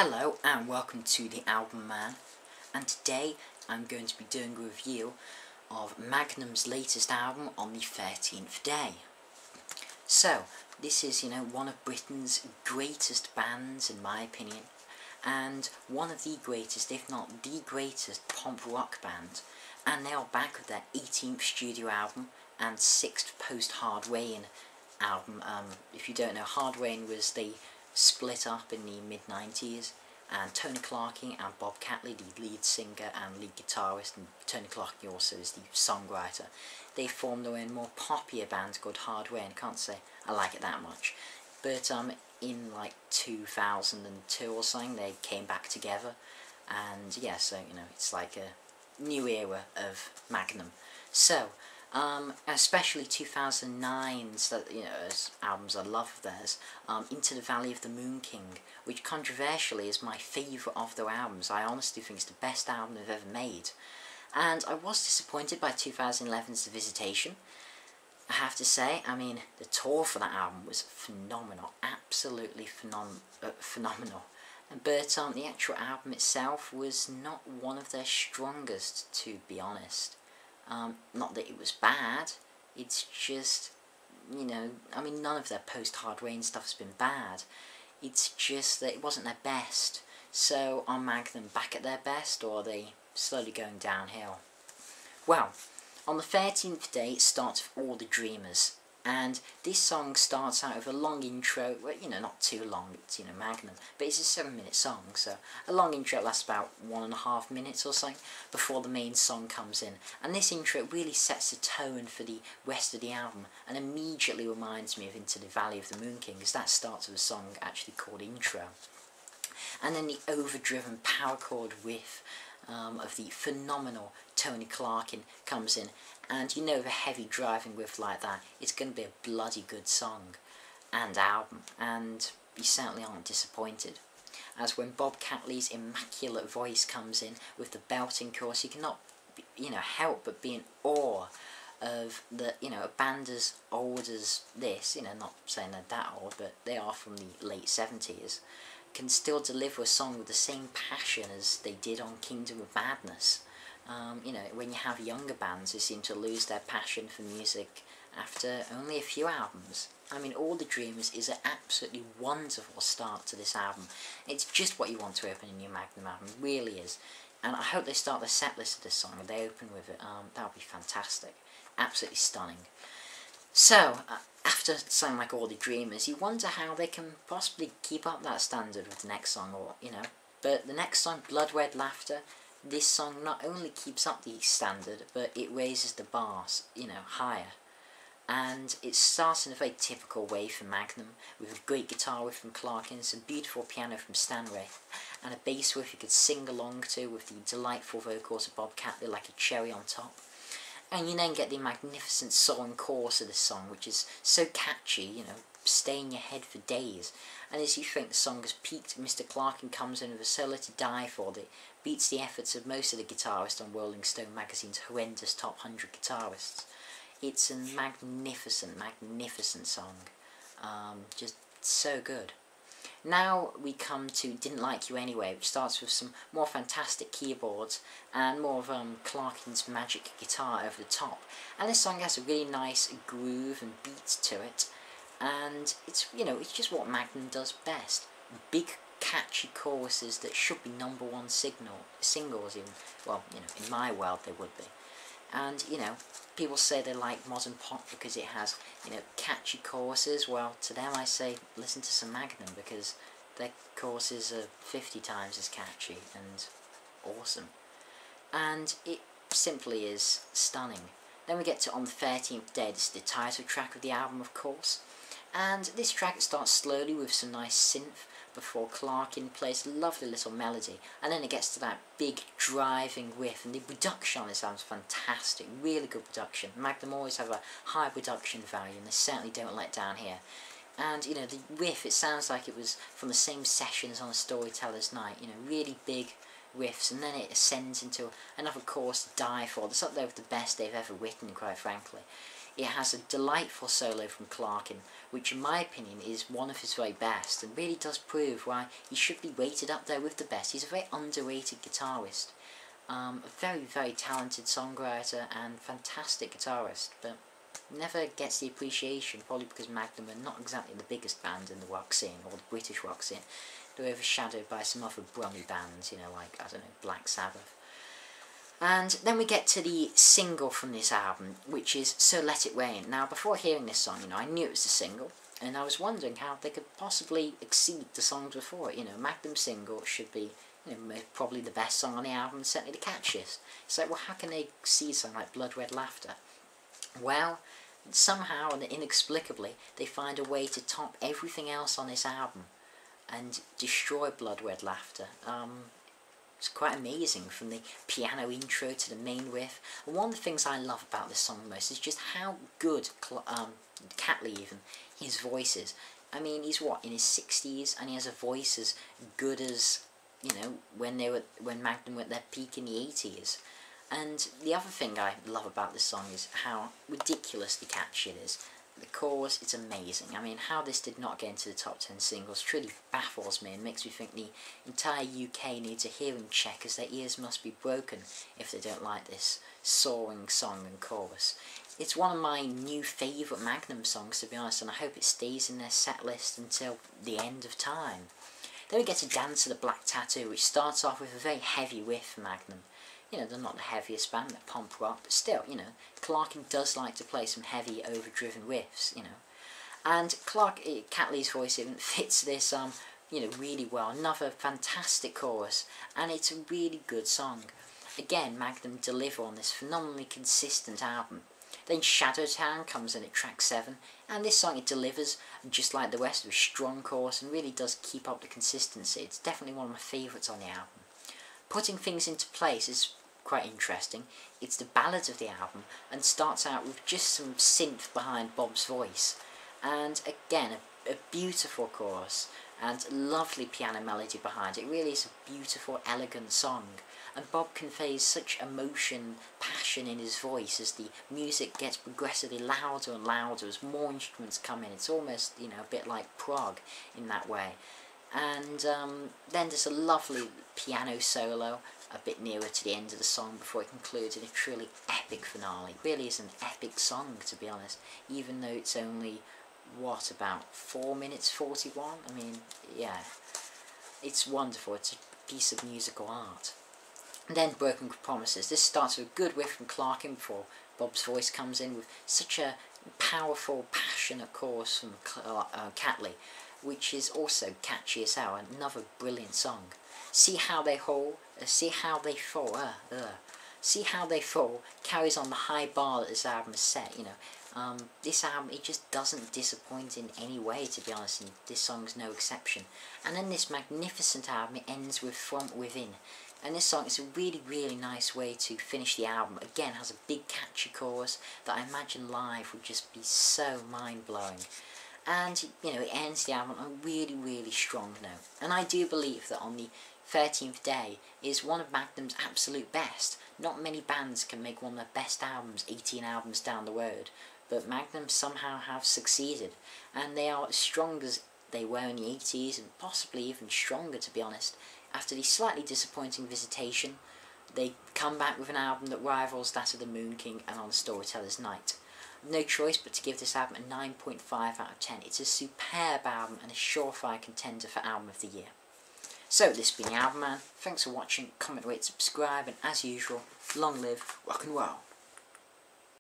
Hello and welcome to the Album Man, and today I'm going to be doing a review of Magnum's latest album on the 13th day. So, this is, one of Britain's greatest bands in my opinion, and one of the greatest, if not the greatest, pop rock band, and they are back with their 18th studio album and 6th post-Hard Rain album. If you don't know, Hard Rain was the split up in the mid-90s, and Tony Clarkey and Bob Catley, the lead singer and lead guitarist, and Tony Clarkey also is the songwriter, they formed their own more poppier band called Hard Rain. I can't say I like it that much, but in like 2002 or something they came back together, and yeah, so it's like a new era of Magnum. So especially 2009's albums I love of theirs, Into the Valley of the Moon King, which controversially is my favourite of their albums. I honestly think it's the best album they've ever made. And I was disappointed by 2011's The Visitation. I have to say, the tour for that album was phenomenal, absolutely phenomenal. But the actual album itself was not one of their strongest, to be honest. Not that it was bad, it's just, none of their post-Hard Rain stuff has been bad. It's just that it wasn't their best. So are Magnum back at their best, or are they slowly going downhill? Well, on the 13th day it starts with All the Dreamers. And this song starts out with a long intro, well, not too long, it's, Magnum, but it's a 7-minute song, so a long intro lasts about 1.5 minutes or something before the main song comes in. And this intro really sets the tone for the rest of the album, and immediately reminds me of Into the Valley of the Moon King, because that starts with a song actually called Intro. And then the overdriven power chord riff of the phenomenal Tony Clarkey comes in, and the heavy driving riff like that, it's going to be a bloody good song and album, and you certainly aren't disappointed. As when Bob Catley's immaculate voice comes in with the belting chorus, you cannot help but be in awe of a band as old as this, not saying they're that old, but they are from the late 70s, can still deliver a song with the same passion as they did on Kingdom of Madness. When you have younger bands who seem to lose their passion for music after only a few albums. All the Dreamers is an absolutely wonderful start to this album. It's just what you want to open a new Magnum album, it really is. And I hope they start the set list of this song and they open with it. That would be fantastic. Absolutely stunning. So, after something like All the Dreamers, you wonder how they can possibly keep up that standard with the next song, or, But the next song, Blood Red Laughter, this song not only keeps up the standard, but it raises the bars, higher. And it starts in a very typical way for Magnum, with a great guitar riff from Clarkey, some beautiful piano from Stanley, and a bass riff you could sing along to with the delightful vocals of Bob Catley like a cherry on top. And you then get the magnificent soaring chorus of this song, which is so catchy, stay in your head for days. And as you think the song has peaked, Mr. Clarkey comes in with a solo to die for that beats the efforts of most of the guitarists on Rolling Stone magazine's horrendous top 100 guitarists. It's a magnificent, magnificent song. Just so good. Now we come to Didn't Like You Anyway, which starts with some more fantastic keyboards and more of Clarkey's magic guitar over the top. And this song has a really nice groove and beat to it. And it's, it's just what Magnum does best. Big, catchy choruses that should be #1 singles in, well, in my world they would be. And, people say they like modern pop because it has, catchy choruses. Well, to them I say, listen to some Magnum, because their choruses are 50 times as catchy and awesome. And it simply is stunning. Then we get to On the 13th Day. This is the title track of the album, of course. And this track starts slowly with some nice synth before Clarkey plays a lovely little melody, and then it gets to that big driving riff, and the production on this album is fantastic, really good production. Magnum always have a high production value, and they certainly don't let down here. And, the riff, it sounds like it was from the same sessions on A Storyteller's Night, really big riffs, and then it ascends into another chorus to die for. That's up there with the best they've ever written, quite frankly. it has a delightful solo from Clarkin, which in my opinion is one of his very best, and really does prove why he should be rated up there with the best. He's a very underrated guitarist, a very, very talented songwriter and fantastic guitarist, but never gets the appreciation, probably because Magnum are not exactly the biggest band in the rock scene, or the British rock scene. They're overshadowed by some other brummy bands, you know, like, I don't know, Black Sabbath. And then we get to the single from this album, which is So Let It Rain. Now, before hearing this song, you know, I knew it was a single, and I was wondering how they could possibly exceed the songs before it. You know, Magnum's single should be, you know, probably the best song on the album, certainly the catchiest. So, well, how can they exceed something like Blood Red Laughter? Well, somehow and inexplicably, they find a way to top everything else on this album and destroy Blood Red Laughter. It's quite amazing, from the piano intro to the main riff. And one of the things I love about this song most is just how good Catley, even, his voice is. I mean, he's what, in his 60s, and he has a voice as good as, you know, when Magnum were at their peak in the 80s. And the other thing I love about this song is how ridiculously catchy it is. The chorus, it's amazing. I mean, how this did not get into the top 10 singles truly baffles me and makes me think the entire UK needs a hearing check, as their ears must be broken if they don't like this soaring song and chorus. It's one of my new favourite Magnum songs, to be honest, and I hope it stays in their set list until the end of time. Then we get to Dance of the Black Tattoo, which starts off with a very heavy riff for Magnum. You know, they're not the heaviest band, they're pump rock, but still, you know, Clarkin does like to play some heavy, overdriven riffs, you know. And Catley's voice even fits this, you know, really well. Another fantastic chorus, and it's a really good song. Again, Magnum deliver on this phenomenally consistent album. Then Shadowtown comes in at track 7, and this song, it delivers just like the rest, with a strong chorus, and really does keep up the consistency. It's definitely one of my favourites on the album. Putting Things Into Place is quite interesting. It's the ballad of the album, and starts out with just some synth behind Bob's voice, and again a beautiful chorus and lovely piano melody behind it. It really is a beautiful, elegant song, and Bob conveys such emotion, passion in his voice as the music gets progressively louder and louder as more instruments come in. It's almost, you know, a bit like prog in that way. And then there's a lovely piano solo a bit nearer to the end of the song before it concludes in a truly epic finale. It really is an epic song, to be honest, even though it's only, what, about 4 minutes 41? I mean, yeah, it's wonderful. It's a piece of musical art. And then Broken Promises. This starts with a good riff from Clarkin before Bob's voice comes in with such a powerful, passionate chorus from Catley, which is also catchy as hell. Another brilliant song. See How They Fall, See How They Fall, See How They Fall carries on the high bar that this album has set, you know. This album, it just doesn't disappoint in any way, to be honest, and this song's no exception. And then this magnificent album, it ends with From Within. And this song is a really, really nice way to finish the album. Again, has a big catchy chorus that I imagine live would just be so mind-blowing. And, you know, it ends the album on a really, really strong note. And I do believe that on the 13th Day is one of Magnum's absolute best. Not many bands can make one of their best albums 18 albums down the road, but Magnum somehow have succeeded, and they are as strong as they were in the 80s, and possibly even stronger, to be honest. After the slightly disappointing Visitation, they come back with an album that rivals that of the Moon King and On Storyteller's Night. No choice but to give this album a 9.5 out of 10. It's a superb album and a surefire contender for Album of the Year. So, this has been the Album Man. Thanks for watching, comment, rate, subscribe, and as usual, long live rock and roll.